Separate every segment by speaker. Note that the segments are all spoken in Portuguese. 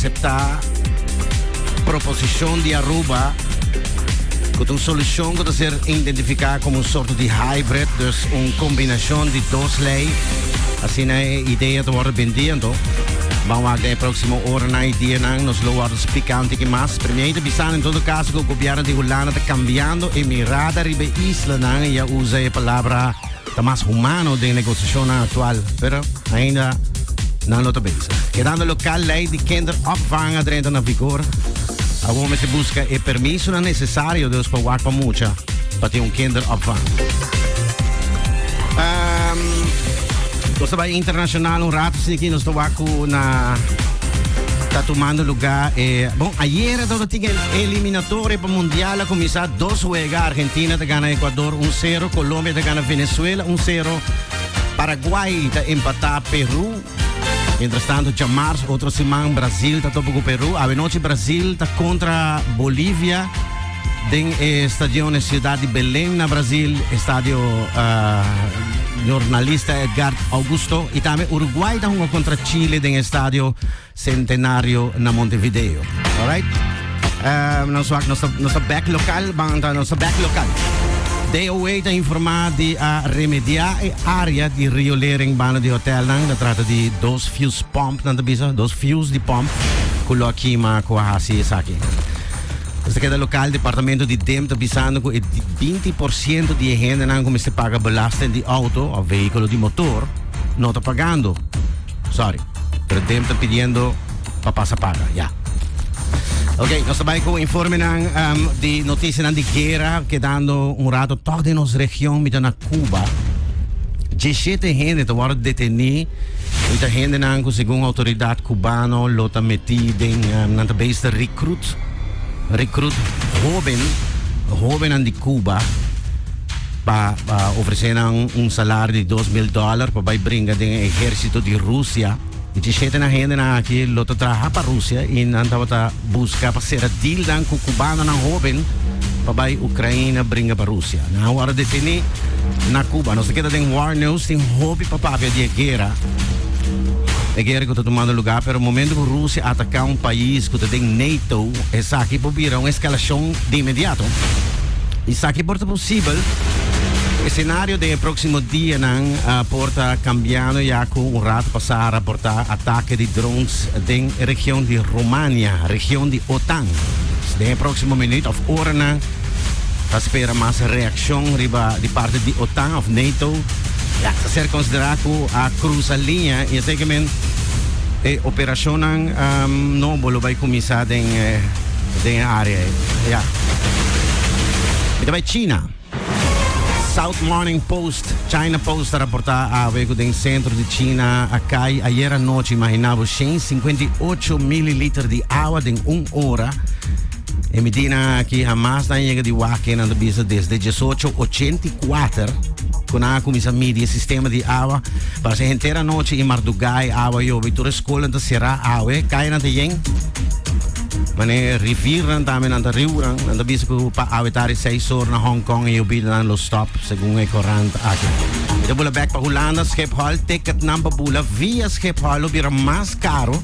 Speaker 1: aceptar proposição de Aruba com uma solução que pode ser identificada como soort de hybrid, dus uma combinação de duas leis. Assim a ideia de worden vendiendo. Vamos a ver próxima hora na ideia nos lugares picantes que mais. Primeiro, bisando em todo caso que o governo de Holanda está cambiando e mirada ribe isla e usa a palavra mais humano de negociação atual, pero ainda não lo pensa. Quedando local lei de kinderopvang dentro na vigor. Agora se busca o permisso necessário de os para mucha para ter kinderopvang. Nós vai internacional rato aqui nós estamos tá tomando lugar bom ayer todo tinha eliminatório para mundial a começar 2 jogos Argentina te gana Equador 1-0 Colômbia te gana Venezuela 1-0 Paraguai te empatar Peru entretanto já março outra semana Brasil tá topo com Peru a noite Brasil tá contra Bolívia den estadio na cidade de Belém na Brasil estádio jornalista Edgar Augusto e também Uruguai está contra Chile no estádio Centenário na Montevideo. Alright? Nossa back local, nossa back local. DOA está informado de remediar a área de riolering bana de hotel nang trata de 2 fuse pump na bisa 2 fuse de pump coloque ma kuahasi saki. Esta cada local departamento de DEM está avisando que 20% de gente não começa a pagar belasting de auto ou veículo de motor não está pagando. Sorry. Pero DEM está pedindo para passar paga. Yeah. Ok, nós também com informe de notícias de guerra que dando rato toda nossa região na Cuba. 17 gente está detenido. Muita gente não segundo a autoridade cubana lo está metida na base de recruit jovem de Cuba para oferecer salário de $2,000 para brincar do exército de Rússia. E de gente na gente aqui lo trabalha para a Rússia e não estava buscar para ser a deal com o cubano na jovem para a Ucrânia brincar para a Rússia. Na hora de definir na Cuba, nós aqui tem War News, tem hobby para de guerra. A guerra que está tomando lugar, pero no momento que a Rússia atacar um país que tem NATO, essa aqui pode virar uma escalação de imediato. Isso aqui pode ser possível. O cenário do próximo dia não porta cambiando já com o rato passar a portar ataque de drones na região de România, região de OTAN. No próximo minuto ou hora não, espera mais reação de parte de OTAN ou NATO. Ja, ser considerado a cruz a linha e segmento a operação não vai começar na área. Ja. E também China. South Morning Post, China Post a reportar a veículo do centro de China a cai ayer à noite imaginava 158 mililitros de água em 1 hora. E medina que jamás não chega de Wake na bisa desde 1884. Com a comissão mídia sistema de água para a inteira noite em Mardugai água e ouve toda a escola da será água cai na tem mas riviran também na rio na bisa que para awetar 6 horas na Hong Kong e ouve na lo stop segundo o corrente aqui e depois back para Holanda Schiphol ticket number bula via Schiphol vira mais caro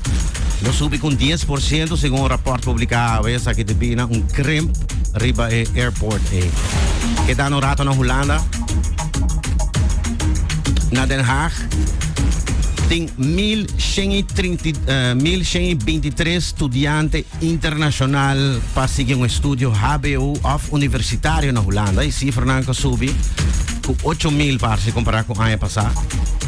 Speaker 1: lo subi com 10% segundo o rapport publicado essa que devia crimp riba e airport que dá no rato na Holanda na Den Haag tem 1.123 estudantes internacionais para seguir estudo HBO of universitário na Holanda e cifra não subi com 8.000 para se comparar com o ano passado.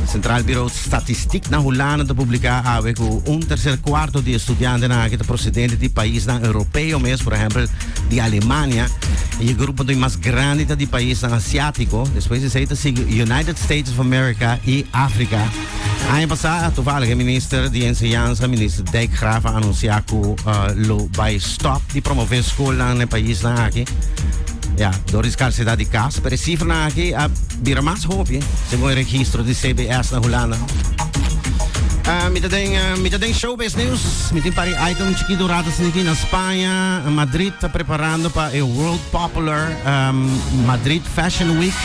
Speaker 1: Central Bureau de Statistica na Holanda está publicando com terceiro quarto de estudantes procedentes de países europeus mesmo, por exemplo, de Alemanha e o grupo mais grande de países asiáticos, depois de United States of America e África. Ano passado, toevallig o ministro de Enseñanza, ministro Dijk Graaf, anunciou que vai stop de promover escola no país aqui. Ja, door escassiteit de casos, per cifra aqui a vira mais hope, segundo o registro de CBS na Holanda. Met den showbiz news, met een paar items que douradas aqui na Espanha, Madrid está preparando para o World Popular Madrid Fashion Week.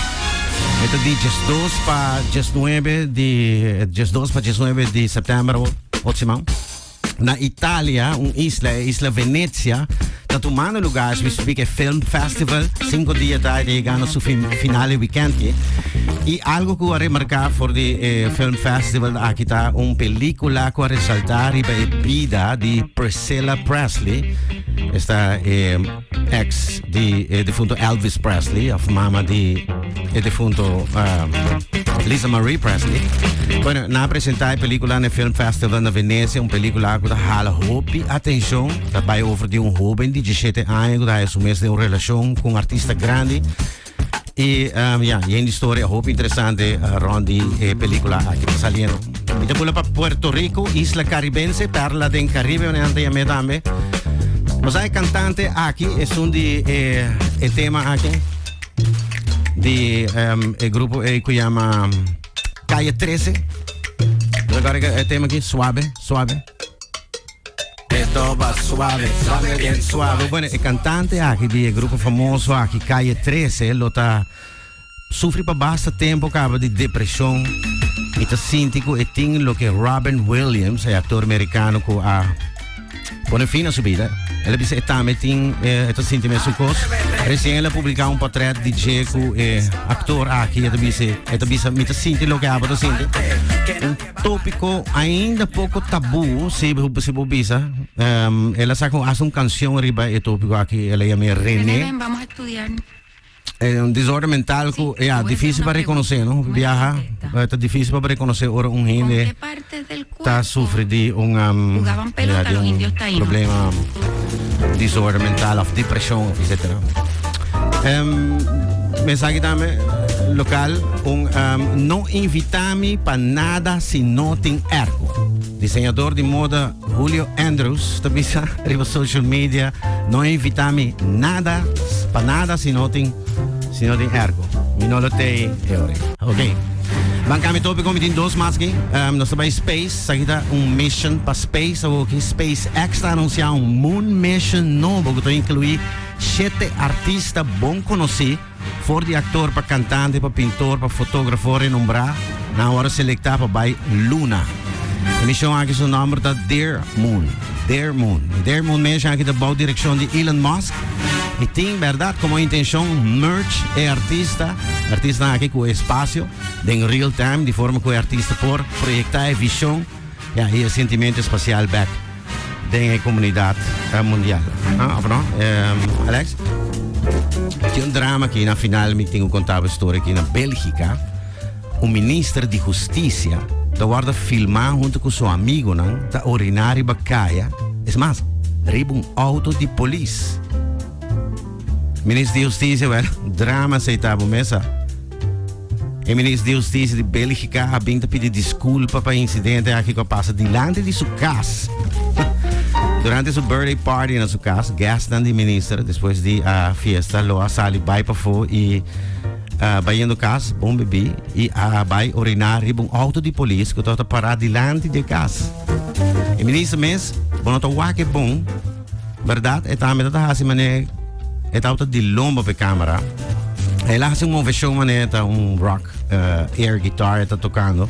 Speaker 1: Ito di 2 para 19 de setembro, ótimo. na Italia, isla Venezia, tá tomando lugar, especifica Film Festival, 5 dias tá chegando su finale weekend. E algo que eu remarcar for the Film Festival, aqui tá película que ressaltar a vida de Priscilla Presley, esta ex de defunto Elvis Presley, a mama de defunto Lisa Marie Presley. Bueno, na apresentar a película no Film Festival na Venezia, película que hala hope atenção, tá vai over de jovem de 17 anos, que assume uma relação com artista grande. E e história hope interessante rond die película aqui tá saliendo. E depois para Puerto Rico, isla caribense, parla del Caribe, onde também. Mas hay cantante aqui, é de el tema aqui de el grupo que llama Calle 13. Agora el tema aqui, suave. Esto va suave, bien suave. Bueno, el cantante aqui de grupo famoso aqui, Calle 13, lo tá sofre para bastante tempo, acaba de depressão. E tá sentindo e tem lo que Robin Williams, ator americano que pone fine a sua vida. Ele disse que também tem esse sentimento de coisa. Recém ele publicou portrait de Jeco, ator aqui. Ele disse me sente o que ela sente. Tópico ainda pouco tabu, se você bisa. Ela sacou canção arriba e tópico aqui. Ela chama René.
Speaker 2: Vamos a estudiar.
Speaker 1: Desordem mental que é difícil para reconhecer, não? Viaja, é difícil para reconhecer ora gente está sofre de problema desordem mental, of depressão, etc. Mensagem também local, não invita-me para nada se não tem ergo. Desenhador de moda Julio Andrews, também arriba social media, não invita-me nada para nada se não tem ergo. Minolotei teori. Ok. Van kami topic com dois mais aqui. Nós também Space, sakita mission para Space, okay. SpaceX está anunciando moon mission novo que inclui 7 artistas bom conhecidos, for de actor para cantante, para pintor, para fotógrafo renombrado, na hora selectar para vai Luna. A missão aqui é o nome da Dear Moon. Dear Moon mission aqui da boa direção de Elon Musk. E tem, verdade, como intenção, merge é artista aqui com espaço, em real time, de forma que o artista por projetar a visão e aí o sentimento espacial back da comunidade mundial. Alex? Tem drama aqui, na final, me tenho contado a história aqui na Bélgica, ministro de Justiça da guarda filmar junto com seu amigo, da urinar bacaia, é mais, riba auto de polícia. Ministro de Justiça, drama aceitável mesa. O ministro de Justiça de Bélgica ha vindo pedir desculpa para o incidente aqui que passa diante de sua casa. Durante sua birthday party na sua casa, gastam de ministro, depois de a fiesta, lo sali vai para fora e vai indo casa, bom bebê, e vai urinar em um auto de polícia que está parado diante de casa. O ministro mesmo, bom, não bom, verdade? É também assim, mané. É auto de lomba para câmera. Ela faz uma versão maneira rock air guitar está tocando.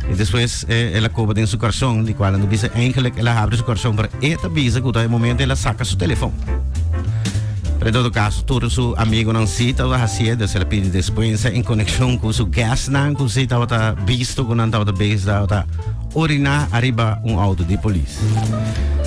Speaker 1: E depois ela cobra dentro do coração, de qual não diz eigenlijk ela abre o coração para esta visa que no momento ela saca seu telefone. Para todo caso, todo seu amigo não cita ou assim, ela pede depois em conexão com seu gas não com se está visto com não está base está orinar arriba auto de polícia.